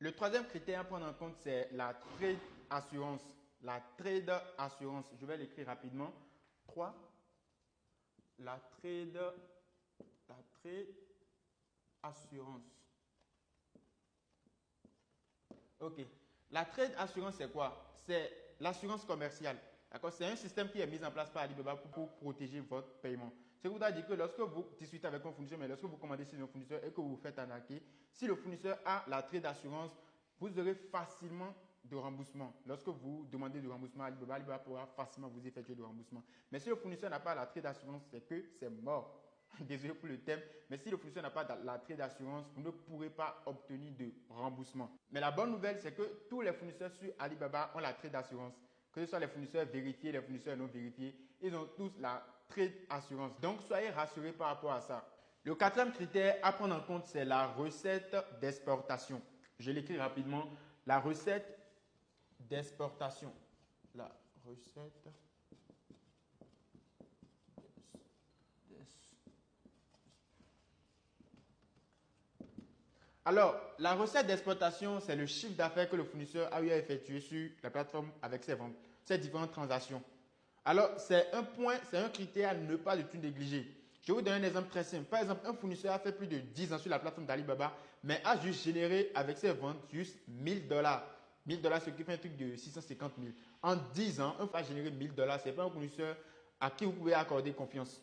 Le troisième critère à prendre en compte, c'est la trade assurance. La trade assurance, je vais l'écrire rapidement. 3. La trade assurance. Ok. La trade assurance, c'est quoi? C'est l'assurance commerciale. D'accord? C'est un système qui est mis en place par Alibaba pour protéger votre paiement. Ce qui vous dire que lorsque vous discutez avec un fournisseur, mais lorsque vous commandez chez un fournisseur et que vous vous faites arnaquer, si le fournisseur a la trade d'assurance, vous aurez facilement de remboursement. Lorsque vous demandez de remboursement à Alibaba, Alibaba pourra facilement vous effectuer de remboursement. Mais si le fournisseur n'a pas la trade d'assurance, c'est que c'est mort. Désolé pour le thème, mais si le fournisseur n'a pas la trade d'assurance, vous ne pourrez pas obtenir de remboursement. Mais la bonne nouvelle, c'est que tous les fournisseurs sur Alibaba ont la trade d'assurance. Que ce soit les fournisseurs vérifiés, les fournisseurs non vérifiés, ils ont tous la trade assurance. Donc, soyez rassurés par rapport à ça. Le quatrième critère à prendre en compte, c'est la recette d'exportation. Je l'écris rapidement. La recette d'exportation. La recette Alors, la recette d'exploitation, c'est le chiffre d'affaires que le fournisseur a eu à effectuer sur la plateforme avec ses ventes, ses différentes transactions. Alors, c'est un critère à ne pas du tout négliger. Je vais vous donner un exemple très simple. Par exemple, un fournisseur a fait plus de 10 ans sur la plateforme d'Alibaba, mais a juste généré avec ses ventes juste 1000 dollars. 1000 dollars, ce qui fait un truc de 650 000. En 10 ans, un fournisseur a généré 1000 dollars. Ce n'est pas un fournisseur à qui vous pouvez accorder confiance.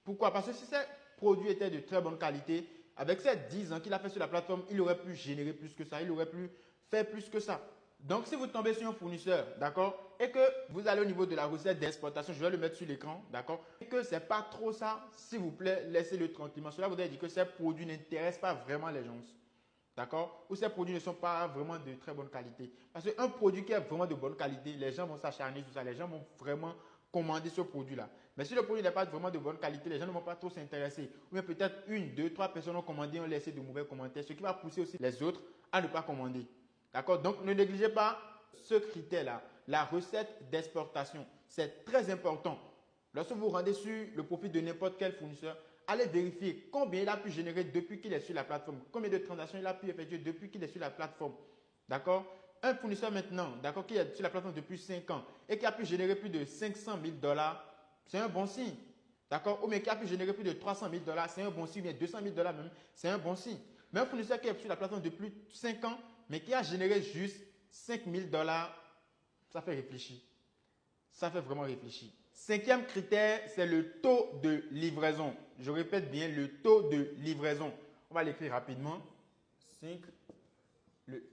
Pourquoi? Parce que si ces produits étaient de très bonne qualité, avec ces 10 ans qu'il a fait sur la plateforme, il aurait pu générer plus que ça, il aurait pu faire plus que ça. Donc, si vous tombez sur un fournisseur, d'accord, et que vous allez au niveau de la recette d'exploitation, je vais le mettre sur l'écran, d'accord, et que ce n'est pas trop ça, s'il vous plaît, laissez-le tranquillement. Cela voudrait dire que ces produits n'intéressent pas vraiment les gens. D'accord? Ou ces produits ne sont pas vraiment de très bonne qualité. Parce qu'un produit qui est vraiment de bonne qualité, les gens vont s'acharner sur ça, les gens vont vraiment commander ce produit-là. Mais si le produit n'est pas vraiment de bonne qualité, les gens ne vont pas trop s'intéresser. Ou bien peut-être une, deux, trois personnes ont commandé, ont laissé de mauvais commentaires, ce qui va pousser aussi les autres à ne pas commander. D'accord? Donc ne négligez pas ce critère-là, la recette d'exportation. C'est très important. Lorsque vous vous rendez sur le profil de n'importe quel fournisseur, allez vérifier combien il a pu générer depuis qu'il est sur la plateforme, combien de transactions il a pu effectuer depuis qu'il est sur la plateforme. D'accord? Un fournisseur maintenant, d'accord, qui est sur la plateforme depuis 5 ans et qui a pu générer plus de 500 000 dollars, c'est un bon signe. D'accord? Ou bien qui a pu générer plus de 300 000 dollars, c'est un bon signe. Ou bien 200 000 dollars même, c'est un bon signe. Mais un fournisseur qui est sur la plateforme depuis 5 ans, mais qui a généré juste 5 000 dollars, ça fait réfléchir. Ça fait vraiment réfléchir. Cinquième critère, c'est le taux de livraison. Je répète bien, le taux de livraison. On va l'écrire rapidement. 5. Le